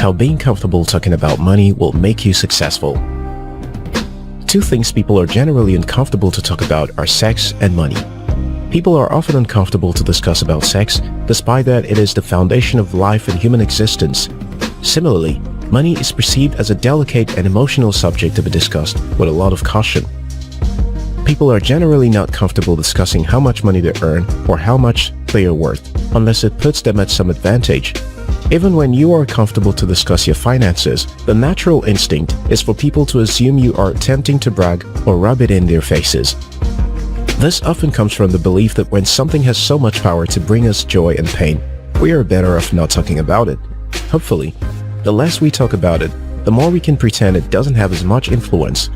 how being comfortable talking about money will make you successful. Two things people are generally uncomfortable to talk about are sex and money. People are often uncomfortable to discuss about sex, despite that it is the foundation of life and human existence. Similarly, money is perceived as a delicate and emotional subject to be discussed with a lot of caution. People are generally not comfortable discussing how much money they earn or how much they are worth, unless it puts them at some advantage. Even when you are comfortable to discuss your finances, the natural instinct is for people to assume you are attempting to brag or rub it in their faces. This often comes from the belief that when something has so much power to bring us joy and pain, we are better off not talking about it. Hopefully, the less we talk about it, the more we can pretend it doesn't have as much influence.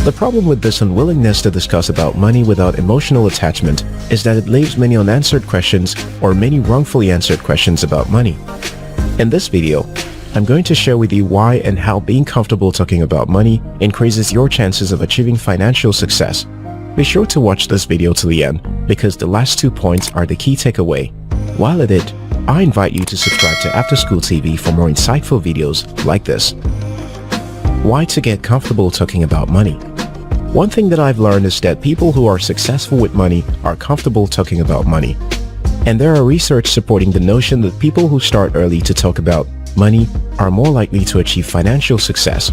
The problem with this unwillingness to discuss about money without emotional attachment is that it leaves many unanswered questions or many wrongfully answered questions about money. In this video, I'm going to share with you why and how being comfortable talking about money increases your chances of achieving financial success. Be sure to watch this video to the end because the last 2 points are the key takeaway. While at it, I invite you to subscribe to After School TV for more insightful videos like this. Why to get comfortable talking about money? One thing that I've learned is that people who are successful with money are comfortable talking about money. And there are research supporting the notion that people who start early to talk about money are more likely to achieve financial success.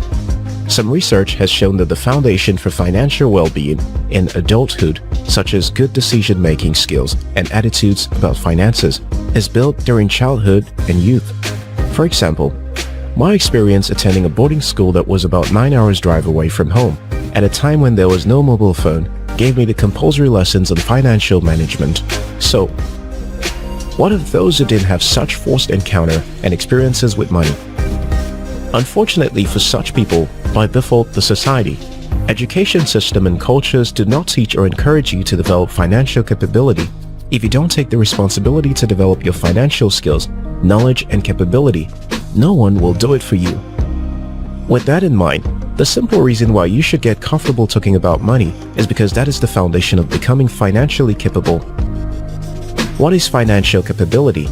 Some research has shown that the foundation for financial well-being in adulthood, such as good decision-making skills and attitudes about finances, is built during childhood and youth. For example, my experience attending a boarding school that was about 9 hours drive away from home, at a time when there was no mobile phone, gave me the compulsory lessons on financial management. So, what of those who didn't have such forced encounter and experiences with money? Unfortunately for such people, by default the society, education system and cultures do not teach or encourage you to develop financial capability. If you don't take the responsibility to develop your financial skills, knowledge and capability, no one will do it for you. With that in mind, the simple reason why you should get comfortable talking about money is because that is the foundation of becoming financially capable. What is financial capability?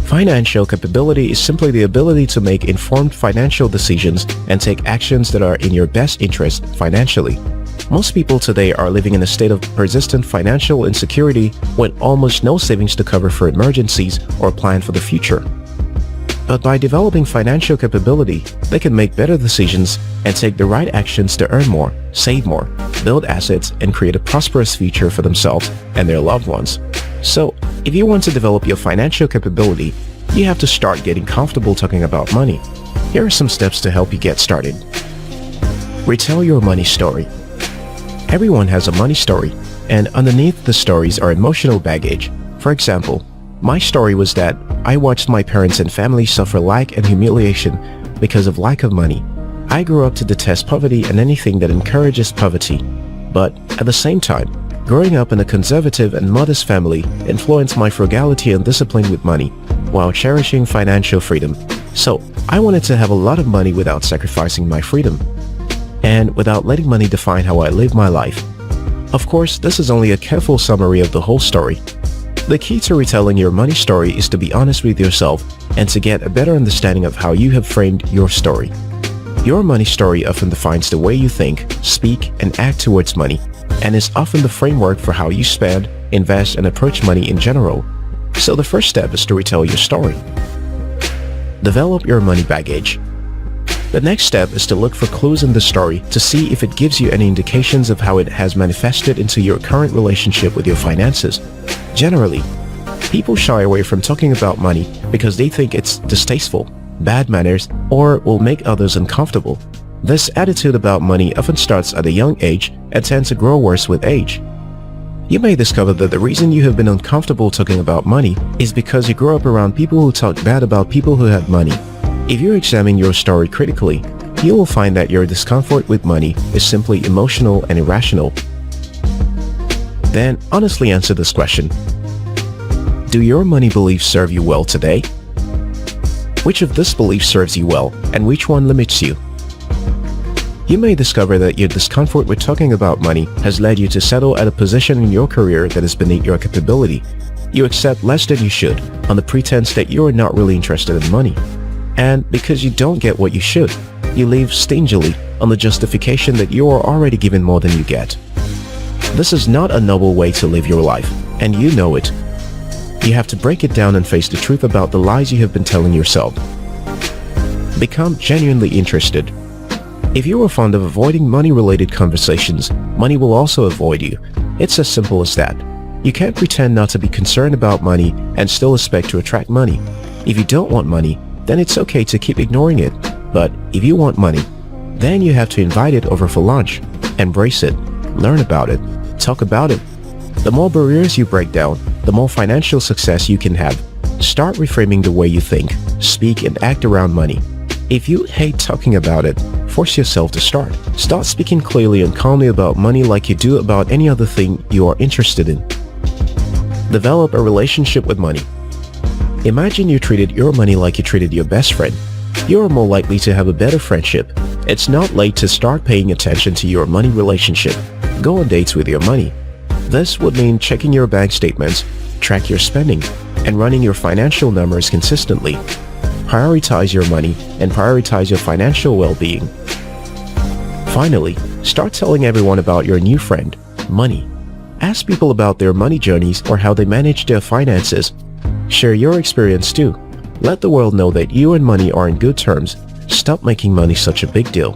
Financial capability is simply the ability to make informed financial decisions and take actions that are in your best interest financially. Most people today are living in a state of persistent financial insecurity with almost no savings to cover for emergencies or plan for the future. But by developing financial capability, they can make better decisions and take the right actions to earn more, save more, build assets, and create a prosperous future for themselves and their loved ones. So, if you want to develop your financial capability, you have to start getting comfortable talking about money. Here are some steps to help you get started. Retell your money story. Everyone has a money story, and underneath the stories are emotional baggage. For example, my story was that I watched my parents and family suffer lack and humiliation because of lack of money. I grew up to detest poverty and anything that encourages poverty. But at the same time, growing up in a conservative and modest family influenced my frugality and discipline with money, while cherishing financial freedom. So I wanted to have a lot of money without sacrificing my freedom, and without letting money define how I live my life. Of course, this is only a careful summary of the whole story. The key to retelling your money story is to be honest with yourself and to get a better understanding of how you have framed your story. Your money story often defines the way you think, speak, and act towards money, and is often the framework for how you spend, invest, and approach money in general. So the first step is to retell your story. Develop your money baggage. The next step is to look for clues in the story to see if it gives you any indications of how it has manifested into your current relationship with your finances. Generally, people shy away from talking about money because they think it's distasteful, bad manners, or will make others uncomfortable. This attitude about money often starts at a young age and tends to grow worse with age. You may discover that the reason you have been uncomfortable talking about money is because you grew up around people who talk bad about people who have money. If you examine your story critically, you will find that your discomfort with money is simply emotional and irrational. Then honestly answer this question. Do your money beliefs serve you well today? Which of these beliefs serves you well and which one limits you? You may discover that your discomfort with talking about money has led you to settle at a position in your career that is beneath your capability. You accept less than you should on the pretense that you are not really interested in money. And because you don't get what you should, you live stingily on the justification that you are already given more than you get. This is not a noble way to live your life, and you know it. You have to break it down and face the truth about the lies you have been telling yourself. Become genuinely interested. If you are fond of avoiding money-related conversations, money will also avoid you. It's as simple as that. You can't pretend not to be concerned about money and still expect to attract money. If you don't want money, then it's okay to keep ignoring it. But if you want money, then you have to invite it over for lunch. Embrace it. Learn about it. Talk about it. The more barriers you break down, the more financial success you can have. Start reframing the way you think, speak, and act around money. If you hate talking about it, force yourself to start. Start speaking clearly and calmly about money like you do about any other thing you are interested in. Develop a relationship with money. Imagine you treated your money like you treated your best friend. You are more likely to have a better friendship. It's not late to start paying attention to your money relationship. Go on dates with your money. This would mean checking your bank statements, track your spending, and running your financial numbers consistently. Prioritize your money and prioritize your financial well-being. Finally, start telling everyone about your new friend, money. Ask people about their money journeys or how they manage their finances. Share your experience too. Let the world know that you and money are in good terms. Stop making money such a big deal.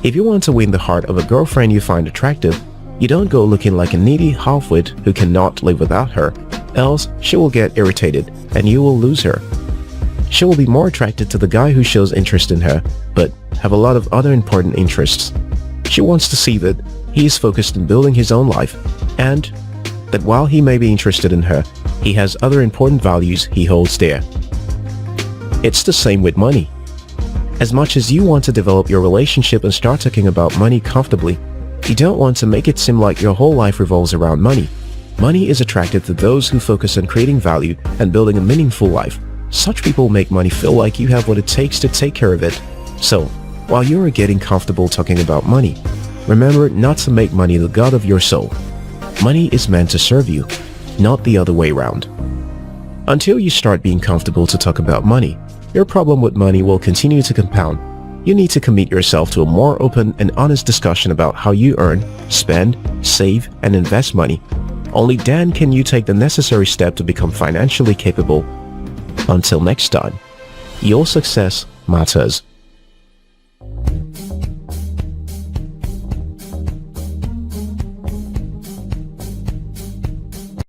If you want to win the heart of a girlfriend you find attractive, you don't go looking like a needy half-wit who cannot live without her, else she will get irritated and you will lose her. She will be more attracted to the guy who shows interest in her, but have a lot of other important interests. She wants to see that he is focused on building his own life, and that while he may be interested in her, he has other important values he holds dear. It's the same with money. As much as you want to develop your relationship and start talking about money comfortably, you don't want to make it seem like your whole life revolves around money. Money is attractive to those who focus on creating value and building a meaningful life. Such people make money feel like you have what it takes to take care of it. So, while you are getting comfortable talking about money, remember not to make money the god of your soul. Money is meant to serve you, not the other way around. Until you start being comfortable to talk about money, your problem with money will continue to compound. You need to commit yourself to a more open and honest discussion about how you earn, spend, save, and invest money. Only then can you take the necessary step to become financially capable. Until next time, your success matters.